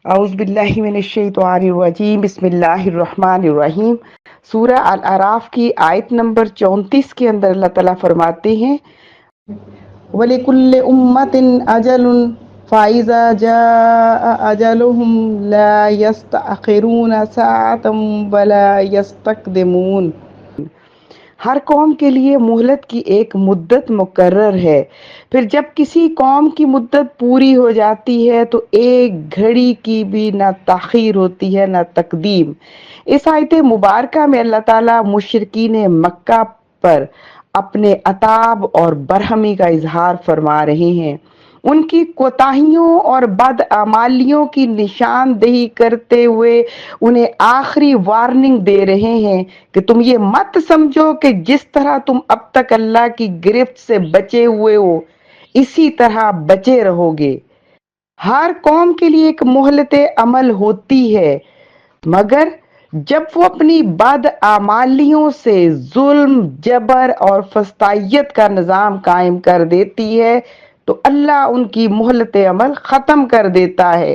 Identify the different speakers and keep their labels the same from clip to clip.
Speaker 1: اعوذ باللہ من الشیطان الرجیم بسم اللہ الرحمن الرحیم۔ سورہ الاعراف کی آیت نمبر 34 کے اندر اللہ تعالیٰ فرماتے ہیں وَلِكُلِّ أُمَّةٍ أَجَلٌ فَإِذَا جَاءَ أَجَلُهُمْ لَا يَسْتَأْخِرُونَ سَاعَةً وَلَا يَسْتَقْدِمُونَ۔ ہر قوم کے لیے مہلت کی ایک مدت مقرر ہے، پھر جب کسی قوم کی مدت پوری ہو جاتی ہے تو ایک گھڑی کی بھی نہ تاخیر ہوتی ہے نہ تقدیم۔ اس آیت مبارکہ میں اللہ تعالیٰ مشرکین مکہ پر اپنے عتاب اور برہمی کا اظہار فرما رہے ہیں، ان کی کوتاہیوں اور بدعمالیوں کی نشاندہی کرتے ہوئے انہیں آخری وارننگ دے رہے ہیں کہ تم یہ مت سمجھو کہ جس طرح تم اب تک اللہ کی گرفت سے بچے ہوئے ہو اسی طرح بچے رہو گے۔ ہر قوم کے لیے ایک مہلت عمل ہوتی ہے، مگر جب وہ اپنی بدعمالیوں سے ظلم، جبر اور فسطائیت کا نظام قائم کر دیتی ہے تو اللہ ان کی مہلت عمل ختم کر دیتا ہے،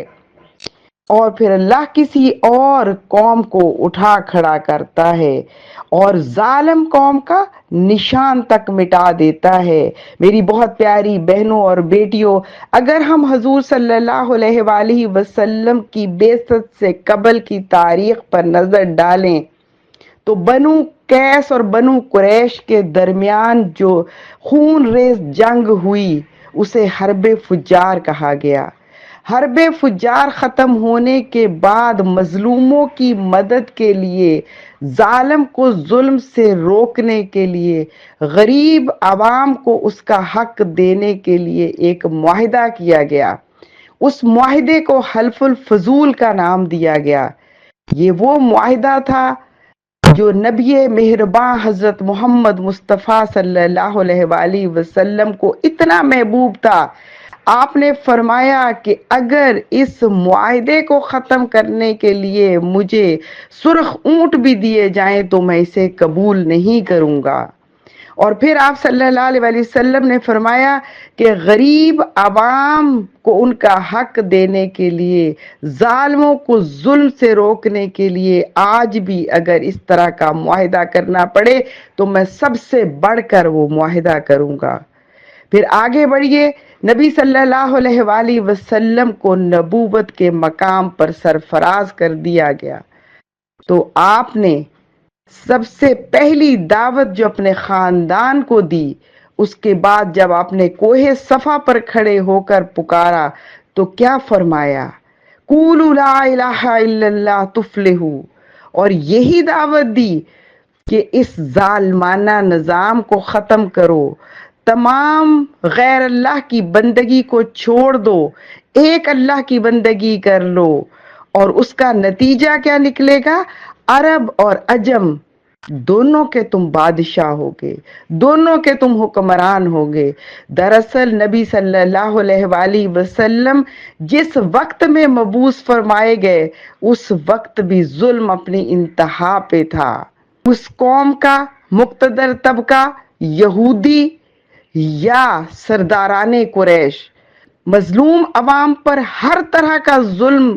Speaker 1: اور پھر اللہ کسی اور قوم کو اٹھا کھڑا کرتا ہے اور ظالم قوم کا نشان تک مٹا دیتا ہے۔ میری بہت پیاری بہنوں اور بیٹیوں، اگر ہم حضور صلی اللہ علیہ وآلہ وسلم کی بعثت سے قبل کی تاریخ پر نظر ڈالیں تو بنو قیس اور بنو قریش کے درمیان جو خون ریز جنگ ہوئی اسے حرب فجار کہا گیا۔ حرب فجار ختم ہونے کے بعد مظلوموں کی مدد کے لیے، ظالم کو ظلم سے روکنے کے لیے، غریب عوام کو اس کا حق دینے کے لیے ایک معاہدہ کیا گیا۔ اس معاہدے کو حلف الفضول کا نام دیا گیا۔ یہ وہ معاہدہ تھا جو نبی مہرباں حضرت محمد مصطفیٰ صلی اللہ علیہ وآلہ وسلم کو اتنا محبوب تھا، آپ نے فرمایا کہ اگر اس معاہدے کو ختم کرنے کے لیے مجھے سرخ اونٹ بھی دیے جائیں تو میں اسے قبول نہیں کروں گا۔ اور پھر آپ صلی اللہ علیہ وآلہ وسلم نے فرمایا کہ غریب عوام کو ان کا حق دینے کے لیے، ظالموں کو ظلم سے روکنے کے لیے آج بھی اگر اس طرح کا معاہدہ کرنا پڑے تو میں سب سے بڑھ کر وہ معاہدہ کروں گا۔ پھر آگے بڑھیے، نبی صلی اللہ علیہ وآلہ وسلم کو نبوت کے مقام پر سرفراز کر دیا گیا تو آپ نے سب سے پہلی دعوت جو اپنے خاندان کو دی، اس کے بعد جب آپ نے کوہ صفا پر کھڑے ہو کر پکارا تو کیا فرمایا؟ قولوا لا الہ الا اللہ تفلحوا، اور یہی دعوت دی کہ اس ظالمانہ نظام کو ختم کرو، تمام غیر اللہ کی بندگی کو چھوڑ دو، ایک اللہ کی بندگی کر لو، اور اس کا نتیجہ کیا نکلے گا؟ عرب اور عجم دونوں کے تم بادشاہ ہوگے، دونوں کے تم حکمران ہوگے۔ دراصل نبی صلی اللہ علیہ وآلہ وسلم جس وقت میں مبعوث فرمائے گئے اس وقت بھی ظلم اپنی انتہا پہ تھا۔ اس قوم کا مقتدر طبقہ، یہودی یا سرداران قریش، مظلوم عوام پر ہر طرح کا ظلم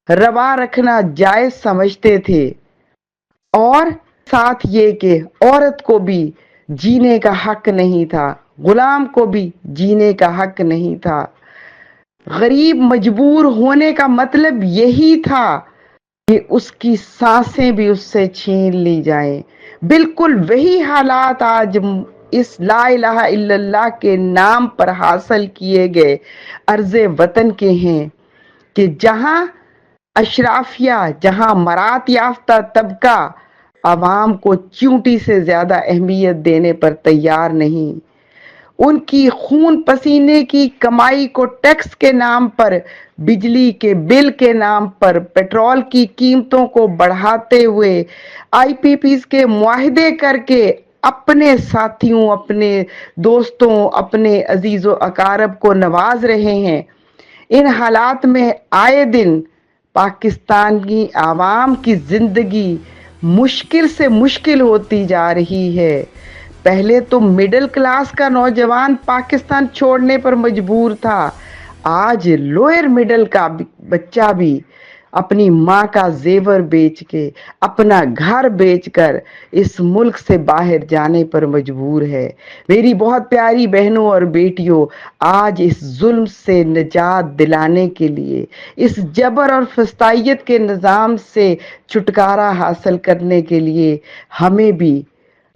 Speaker 1: روا رکھنا جائز سمجھتے تھے، اور ساتھ یہ کہ عورت کو بھی جینے کا حق نہیں تھا، غلام کو بھی جینے کا حق نہیں تھا۔ غریب مجبور ہونے کا مطلب یہی تھا کہ اس کی سانسیں بھی اس سے چھین لی جائیں۔ بالکل وہی حالات آج اس لا الہ الا اللہ کے نام پر حاصل کیے گئے عرض وطن کے ہیں کہ جہاں اشرافیہ، جہاں مرات یافتہ طبقہ عوام کو چیونٹی سے زیادہ اہمیت دینے پر تیار نہیں، ان کی خون پسینے کی کمائی کو ٹیکس کے نام پر، بجلی کے بل کے نام پر، پیٹرول کی قیمتوں کو بڑھاتے ہوئے، آئی پی پیز کے معاہدے کر کے اپنے ساتھیوں، اپنے دوستوں، اپنے عزیز و اقارب کو نواز رہے ہیں۔ ان حالات میں آئے دن پاکستان کی عوام کی زندگی مشکل سے مشکل ہوتی جا رہی ہے۔ پہلے تو مڈل کلاس کا نوجوان پاکستان چھوڑنے پر مجبور تھا، آج لوئر مڈل کا بچہ بھی اپنی ماں کا زیور بیچ کے، اپنا گھر بیچ کر اس ملک سے باہر جانے پر مجبور ہے۔ میری بہت پیاری بہنوں اور بیٹیوں، آج اس ظلم سے نجات دلانے کے لیے، اس جبر اور فسطائیت کے نظام سے چھٹکارا حاصل کرنے کے لیے ہمیں بھی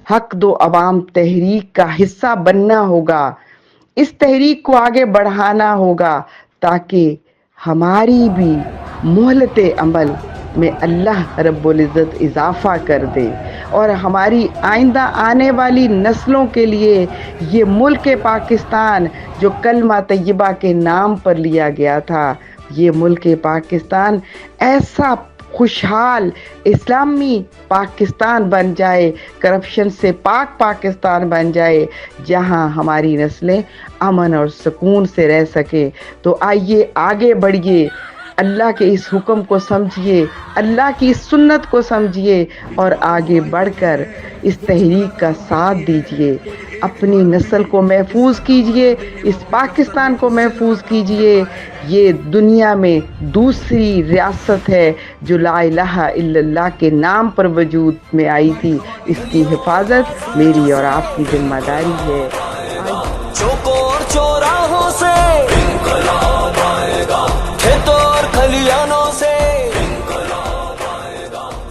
Speaker 1: حق دو عوام تحریک کا حصہ بننا ہوگا۔ اس تحریک کو آگے بڑھانا ہوگا تاکہ ہماری بھی مہلت عمل میں اللہ رب العزت اضافہ کر دے اور ہماری آئندہ آنے والی نسلوں کے لیے یہ ملک پاکستان جو کلمہ طیبہ کے نام پر لیا گیا تھا، یہ ملک پاکستان ایسا خوشحال اسلامی پاکستان بن جائے، کرپشن سے پاک پاکستان بن جائے، جہاں ہماری نسلیں امن اور سکون سے رہ سکیں۔ تو آئیے آگے بڑھیے، اللہ کے اس حکم کو سمجھیے، اللہ کی اس سنت کو سمجھیے اور آگے بڑھ کر اس تحریک کا ساتھ دیجیے، اپنی نسل کو محفوظ کیجیے، اس پاکستان کو محفوظ کیجیے۔ یہ دنیا میں دوسری ریاست ہے جو لا الہ الا اللہ کے نام پر وجود میں آئی تھی، اس کی حفاظت میری اور آپ کی ذمہ داری ہے۔